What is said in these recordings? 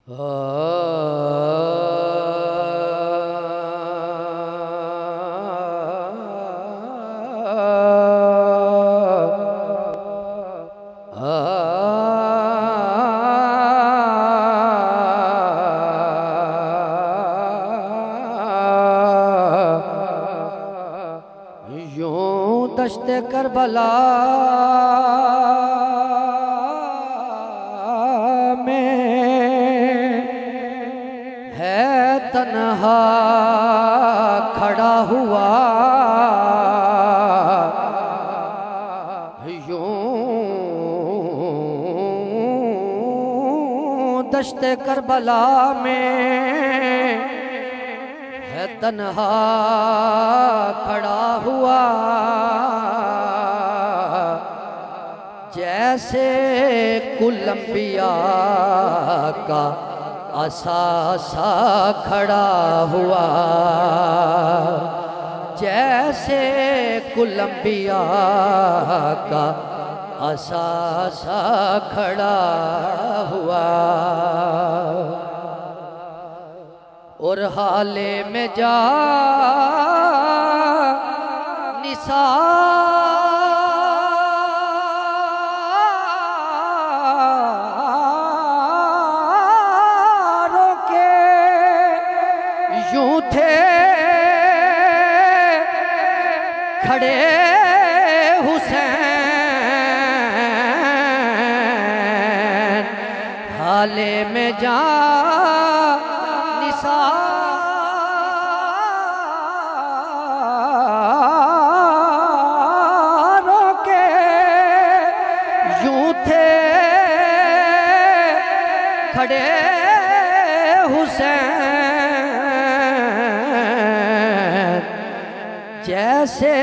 यूं दश्ते करबला तन्हा खड़ा हुआ, यूं दश्ते करबला में है तन्हा खड़ा हुआ, जैसे कुल अंबिया का असासा खड़ा हुआ, जैसे कुल अंबिया का असासा खड़ा हुआ। और हाले में जा निसा यूं थे खड़े हुसैन, हाले में जा निसारों के यूं थे खड़े हुसैन, जैसे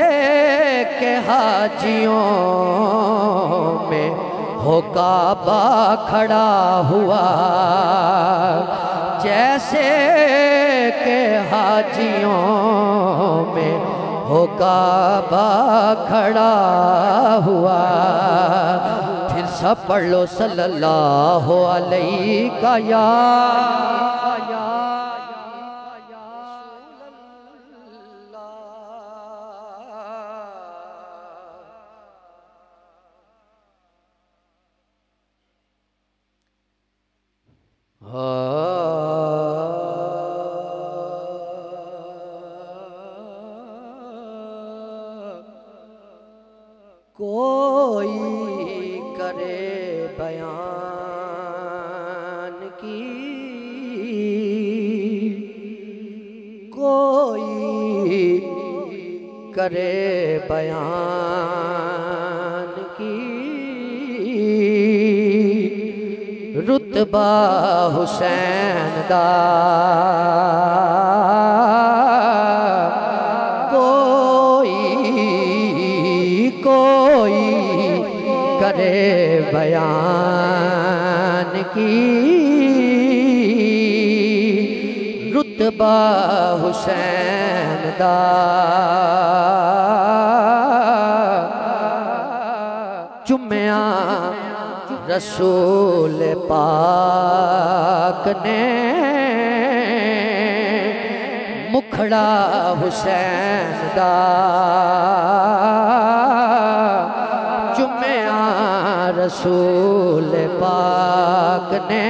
के हाजियों में हो काबा खड़ा हुआ, जैसे के हाजियों में हो काबा खड़ा हुआ। फिर सब पढ़ लो सल्लल्लाहु अलैहि का या कोई करे बयान की, कोई करे बयान की, रुतबा हुसैन दा कोई करे बयान की, रुतबा हुसैन दा चुम्या रसूल पाक ने मुखड़ा हुसैन दा, चुम्या रसूल पाक ने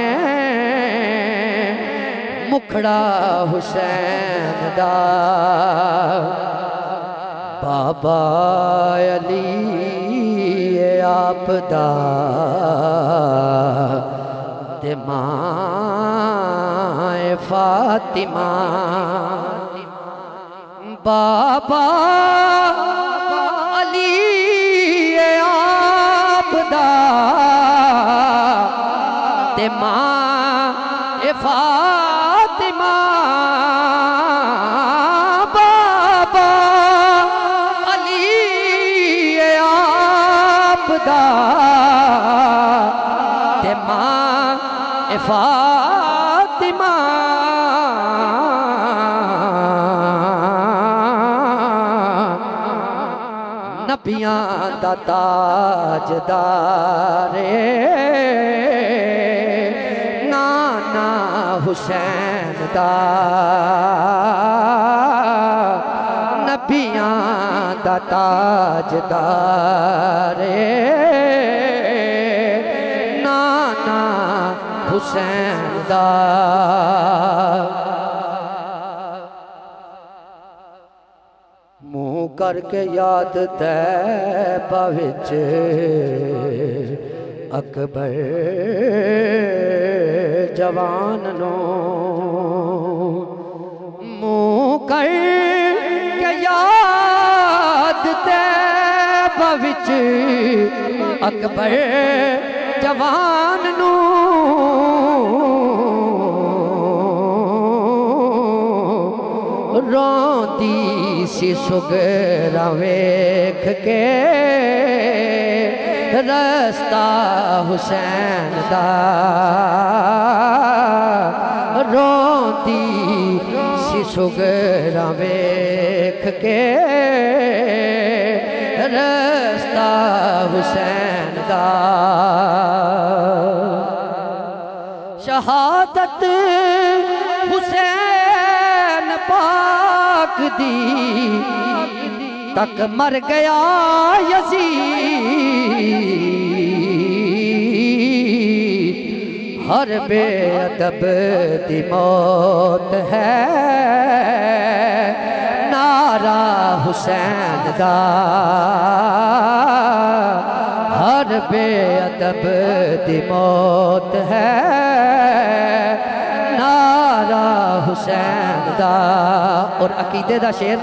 मुखड़ा हुसैन दा। बाबा अली आपदा ते माए फातिमा, बाबा अली आपदा ते माए फातिमा, बाबा अली आपदा ते माए फातिमा, नबियां दा ताजदारे नाना हुसैन दा नबियां दा ताजदार नाना हुसैन दा। मुँह करके याद तैबा विच अकबर जवान नो, मुँह करके याद तैबा विच अकबर जवान नो, रोंदी सी सुगरा वेख के रस्ता हुसैन दा, रोंदी सी सुगरा वेख के रस्ता हुसैन दा। शहादत हुसैन पाक दी तक मर गया यज़ीद, हर बेअदब दी मौत है नारा हुसैन दा, हर बेअदब दी मौत है नारा हुसैन दा। और अकीदे दा शेर,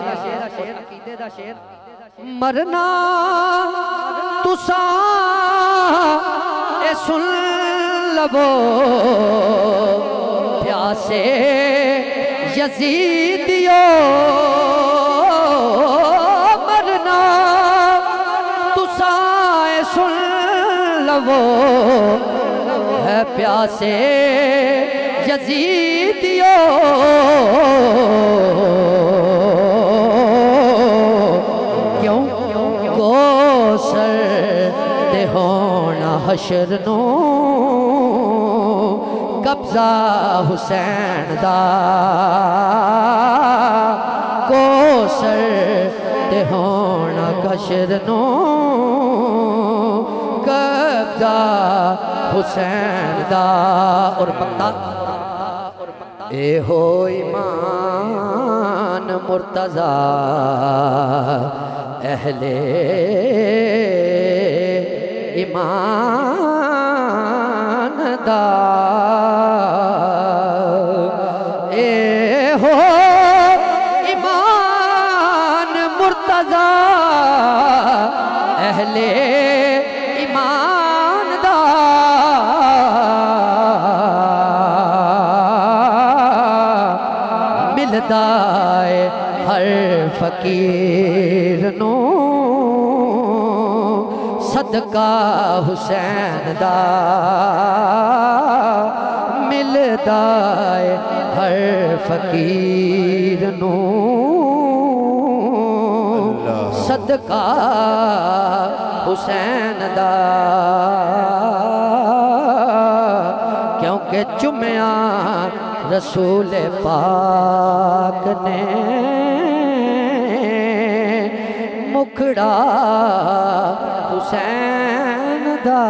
मरना तुसा ए सुन लवो प्यासे यज़ीदियो, मरना तुसा ए सुन लवो है प्यासे यज़ीदियो, क्यों कोसर ते होना हशर नो कब्जा हुसैन दा, कोसर ते होना हशर नो कब्जा हुसैन दा। और बंदा ए हो ईमान मुर्तज़ा अहले ईमान दा, ए हो ईमान मुर्तज़ा अहले ईमान दा, मिलदा है हर फकीर नो सदका हुसैन दा, मिलदा है हर फकीर नो सदका हुसैन दा। क्योंकि चुम्या रसूल पाक ने मुखड़ा हुसैन दा।